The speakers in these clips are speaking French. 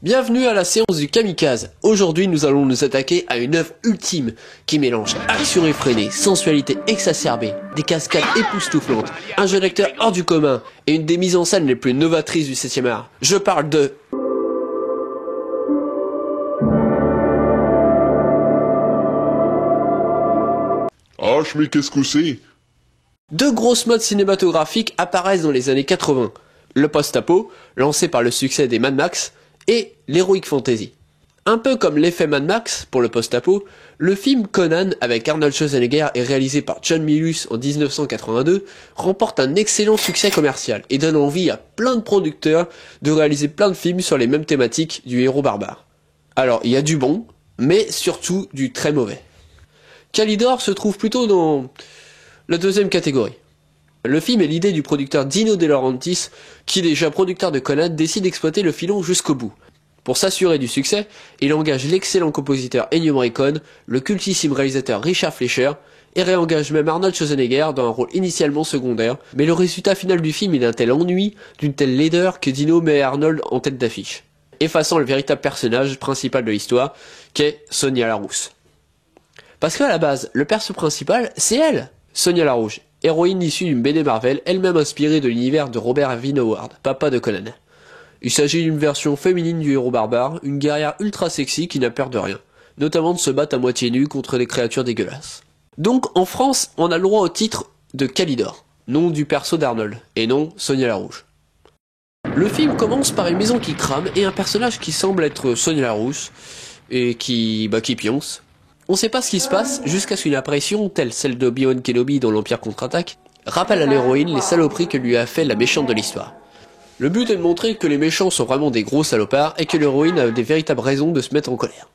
Bienvenue à la séance du Kamikaze. Aujourd'hui, nous allons nous attaquer à une œuvre ultime qui mélange action effrénée, sensualité exacerbée, des cascades époustouflantes, un jeu d'acteur hors du commun et une des mises en scène les plus novatrices du 7e art. Je parle de... Mais qu'est-ce que c'est? Deux grosses modes cinématographiques apparaissent dans les années 80. Le post-apo, lancé par le succès des Mad Max, et l'heroic fantasy. Un peu comme l'effet Mad Max pour le post-apo, le film Conan avec Arnold Schwarzenegger et réalisé par John Milius en 1982 remporte un excellent succès commercial et donne envie à plein de producteurs de réaliser plein de films sur les mêmes thématiques du héros barbare. Alors il y a du bon, mais surtout du très mauvais. Calidor se trouve plutôt dans la deuxième catégorie. Le film est l'idée du producteur Dino De Laurentiis, qui déjà producteur de Conan décide d'exploiter le filon jusqu'au bout. Pour s'assurer du succès, il engage l'excellent compositeur Ennio Morricone, le cultissime réalisateur Richard Fleischer, et réengage même Arnold Schwarzenegger dans un rôle initialement secondaire, mais le résultat final du film est d'un tel ennui, d'une telle laideur que Dino met Arnold en tête d'affiche, effaçant le véritable personnage principal de l'histoire, qu'est Sonia la Rousse. Parce qu'à la base, le perso principal, c'est elle, Sonia la Rouge, héroïne issue d'une BD Marvel, elle-même inspirée de l'univers de Robert Irvin Howard, papa de Conan. Il s'agit d'une version féminine du héros barbare, une guerrière ultra sexy qui n'a peur de rien, notamment de se battre à moitié nue contre des créatures dégueulasses. Donc en France, on a le droit au titre de Calidor, nom du perso d'Arnold, et non Sonia la Rouge. Le film commence par une maison qui crame et un personnage qui semble être Sonia la Rousse, et qui pionce. On sait pas ce qui se passe jusqu'à ce qu'une apparition, telle celle d'Obi-Wan Kenobi dans l'Empire contre-attaque, rappelle à l'héroïne les saloperies que lui a fait la méchante de l'histoire. Le but est de montrer que les méchants sont vraiment des gros salopards et que l'héroïne a des véritables raisons de se mettre en colère.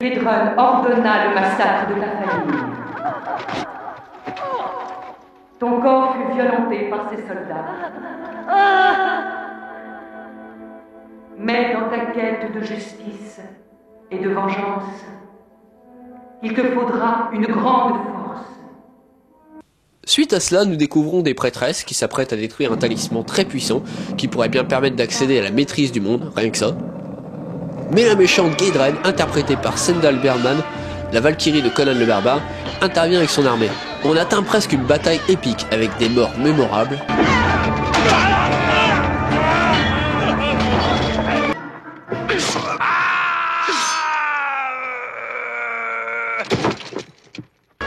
Gudrun ordonna le massacre de ta famille. Ton corps fut violenté par ces soldats. Mais dans ta quête de justice et de vengeance, il te faudra une grande force. Suite à cela, nous découvrons des prêtresses qui s'apprêtent à détruire un talisman très puissant qui pourrait bien permettre d'accéder à la maîtrise du monde, rien que ça. Mais la méchante Gudrun, interprétée par Sendal Berman, la Valkyrie de Conan le Barbare, intervient avec son armée. On atteint presque une bataille épique avec des morts mémorables.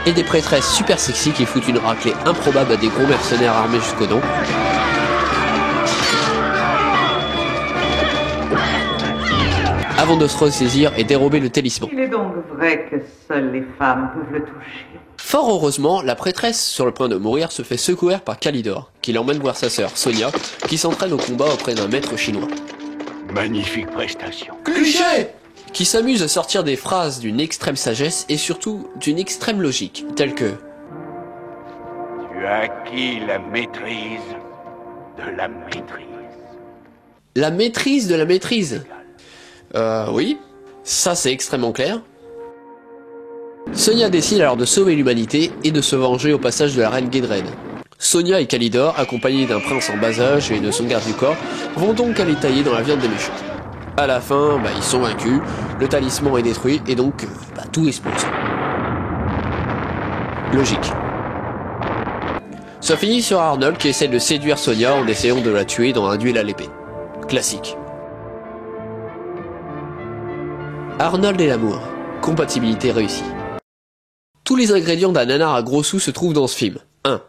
Et des prêtresses super sexy qui foutent une raclée improbable à des gros mercenaires armés jusqu'aux dents. Avant de se ressaisir et dérober le talisman. Il est donc vrai que seules les femmes peuvent le toucher. Fort heureusement, la prêtresse, sur le point de mourir, se fait secourir par Calidor, qui l'emmène voir sa sœur, Sonia, qui s'entraîne au combat auprès d'un maître chinois. Magnifique prestation. Cliché! Qui s'amuse à sortir des phrases d'une extrême sagesse et surtout d'une extrême logique, telle que Tu as acquis la maîtrise de la maîtrise. la maîtrise de la maîtrise. Oui, ça c'est extrêmement clair. Sonia décide alors de sauver l'humanité et de se venger au passage de la reine Gudrun. Sonia et Calidor, accompagnés d'un prince en bas âge et de son garde du corps, vont donc aller tailler dans la viande des méchants. À la fin, ils sont vaincus, le talisman est détruit et donc tout explose. Logique. Ça finit sur Arnold qui essaie de séduire Sonia en essayant de la tuer dans un duel à l'épée. Classique. Arnold et l'amour. Compatibilité réussie. Tous les ingrédients d'un nanar à gros sous se trouvent dans ce film. 1.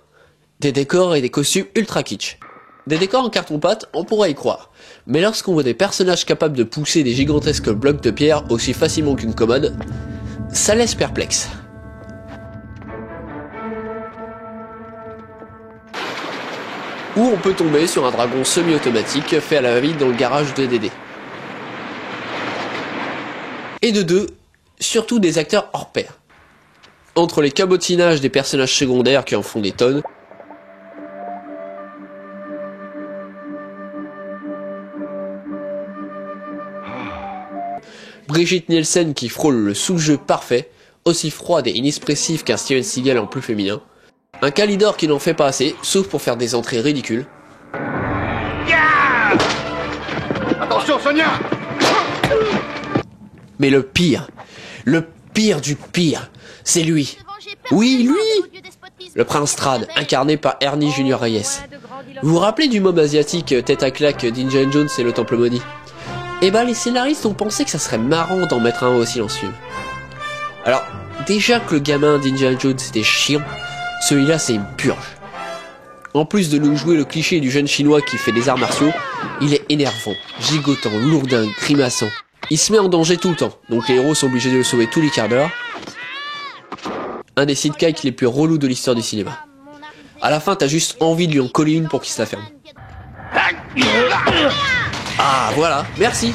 Des décors et des costumes ultra kitsch. Des décors en carton-pâte, on pourrait y croire. Mais lorsqu'on voit des personnages capables de pousser des gigantesques blocs de pierre aussi facilement qu'une commode, ça laisse perplexe. Ou on peut tomber sur un dragon semi-automatique fait à la va-vite dans le garage de Dédé. Et de 2, surtout des acteurs hors pair. Entre les cabotinages des personnages secondaires qui en font des tonnes, Brigitte Nielsen qui frôle le sous-jeu parfait, aussi froide et inexpressive qu'un Steven Seagal en plus féminin. Un Kalidor qui n'en fait pas assez, sauf pour faire des entrées ridicules. Attention, Sonia! Mais le pire du pire, c'est lui. Oui, lui! Le prince Strad, incarné par Ernie Junior Reyes. Vous vous rappelez du môme asiatique tête à claque d'Indiana Jones et le Temple Maudit? Eh ben les scénaristes ont pensé que ça serait marrant d'en mettre un aussi silencieux. Alors, déjà que le gamin d'Indiana Jones était chiant, celui-là c'est une purge. En plus de nous jouer le cliché du jeune chinois qui fait des arts martiaux, il est énervant, gigotant, lourdingue, grimaçant. Il se met en danger tout le temps, donc les héros sont obligés de le sauver tous les quarts d'heure. Un des sidekicks les plus relous de l'histoire du cinéma. À la fin, t'as juste envie de lui en coller une pour qu'il se la ferme. Ah, voilà, merci.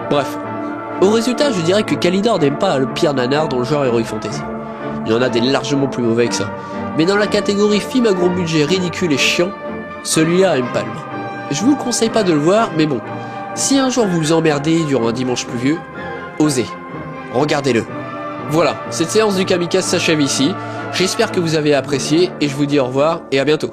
Bref, au résultat, je dirais que Kalidor n'aime pas le pire nanar dans le genre Heroic Fantasy. Il y en a des largement plus mauvais que ça. Mais dans la catégorie film à gros budget ridicule et chiant, celui-là a une palme. Je vous conseille pas de le voir, mais bon, si un jour vous vous emmerdez durant un dimanche pluvieux, osez, regardez-le. Voilà, cette séance du Kamikaze s'achève ici. J'espère que vous avez apprécié et je vous dis au revoir et à bientôt.